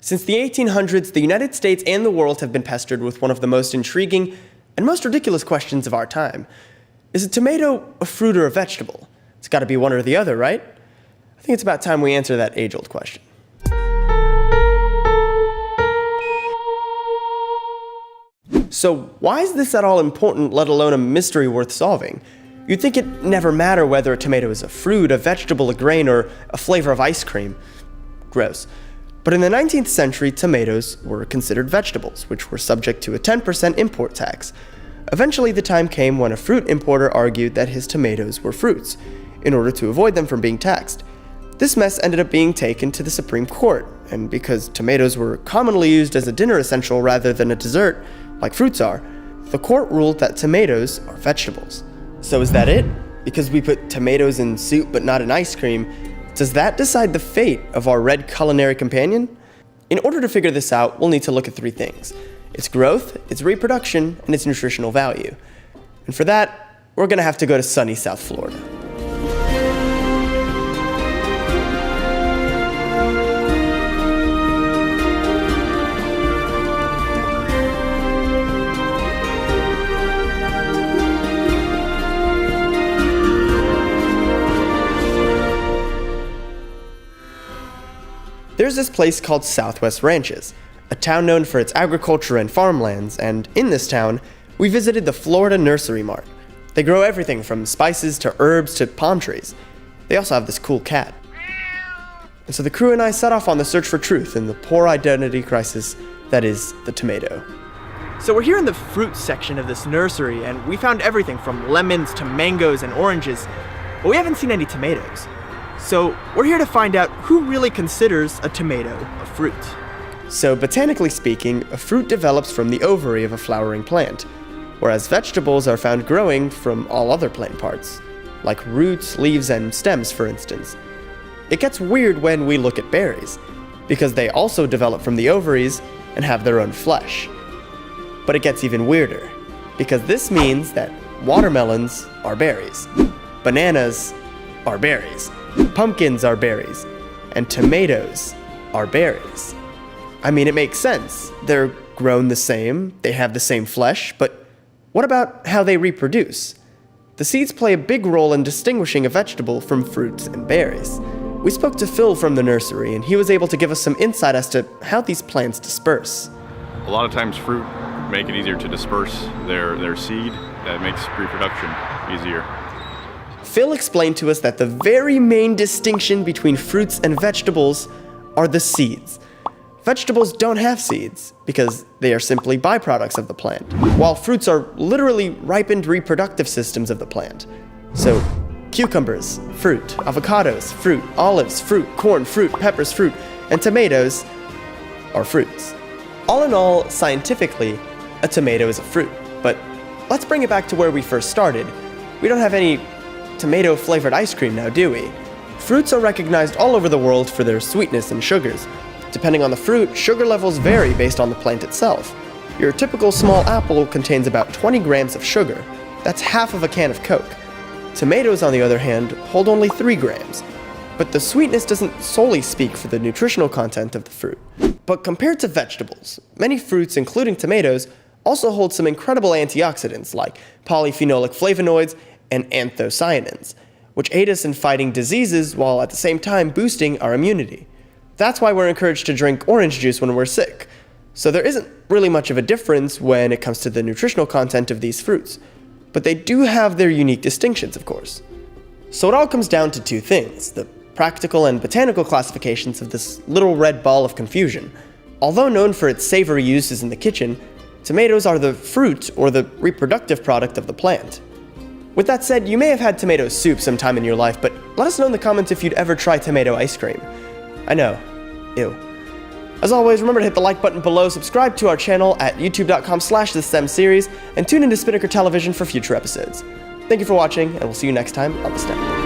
Since the 1800s, the United States and the world have been pestered with one of the most intriguing and most ridiculous questions of our time. Is a tomato a fruit or a vegetable? It's got to be one or the other, right? I think it's about time we answer that age-old question. So why is this at all important, let alone a mystery worth solving? You'd think it'd never matter whether a tomato is a fruit, a vegetable, a grain, or a flavor of ice cream. Gross. But in the 19th century, tomatoes were considered vegetables, which were subject to a 10% import tax. Eventually, the time came when a fruit importer argued that his tomatoes were fruits, in order to avoid them from being taxed. This mess ended up being taken to the Supreme Court, and because tomatoes were commonly used as a dinner essential rather than a dessert, like fruits are, the court ruled that tomatoes are vegetables. So is that it? Because we put tomatoes in soup but not in ice cream, does that decide the fate of our red culinary companion? In order to figure this out, we'll need to look at three things: its growth, its reproduction, and its nutritional value. And for that, we're gonna have to go to sunny South Florida. There's this place called Southwest Ranches, a town known for its agriculture and farmlands, and in this town, we visited the Florida Nursery Mart. They grow everything from spices to herbs to palm trees. They also have this cool cat. And so the crew and I set off on the search for truth in the poor identity crisis that is the tomato. So we're here in the fruit section of this nursery, and we found everything from lemons to mangoes and oranges, but we haven't seen any tomatoes. So we're here to find out who really considers a tomato a fruit. So botanically speaking, a fruit develops from the ovary of a flowering plant, whereas vegetables are found growing from all other plant parts, like roots, leaves, and stems, for instance. It gets weird when we look at berries, because they also develop from the ovaries and have their own flesh. But it gets even weirder, because this means that watermelons are berries, bananas are berries, pumpkins are berries, and tomatoes are berries. I mean, it makes sense. They're grown the same, they have the same flesh, but what about how they reproduce? The seeds play a big role in distinguishing a vegetable from fruits and berries. We spoke to Phil from the nursery, and he was able to give us some insight as to how these plants disperse. A lot of times fruit make it easier to disperse their seed. That makes reproduction easier. Phil explained to us that the very main distinction between fruits and vegetables are the seeds. Vegetables don't have seeds because they are simply byproducts of the plant, while fruits are literally ripened reproductive systems of the plant. So, cucumbers, fruit, avocados, fruit, olives, fruit, corn, fruit, peppers, fruit, and tomatoes are fruits. All in all, scientifically, a tomato is a fruit. But let's bring it back to where we first started. We don't have any tomato-flavored ice cream now, do we? Fruits are recognized all over the world for their sweetness and sugars. Depending on the fruit, sugar levels vary based on the plant itself. Your typical small apple contains about 20 grams of sugar. That's half of a can of Coke. Tomatoes, on the other hand, hold only 3 grams. But the sweetness doesn't solely speak for the nutritional content of the fruit. But compared to vegetables, many fruits, including tomatoes, also hold some incredible antioxidants like polyphenolic flavonoids and anthocyanins, which aid us in fighting diseases while at the same time boosting our immunity. That's why we're encouraged to drink orange juice when we're sick. So there isn't really much of a difference when it comes to the nutritional content of these fruits, but they do have their unique distinctions, of course. So it all comes down to two things: the practical and botanical classifications of this little red ball of confusion. Although known for its savory uses in the kitchen, tomatoes are the fruit or the reproductive product of the plant. With that said, you may have had tomato soup sometime in your life, but let us know in the comments if you'd ever try tomato ice cream. I know. Ew. As always, remember to hit the like button below, subscribe to our channel at youtube.com/theSTEM series, and tune into Spinnaker Television for future episodes. Thank you for watching, and we'll see you next time on The STEM.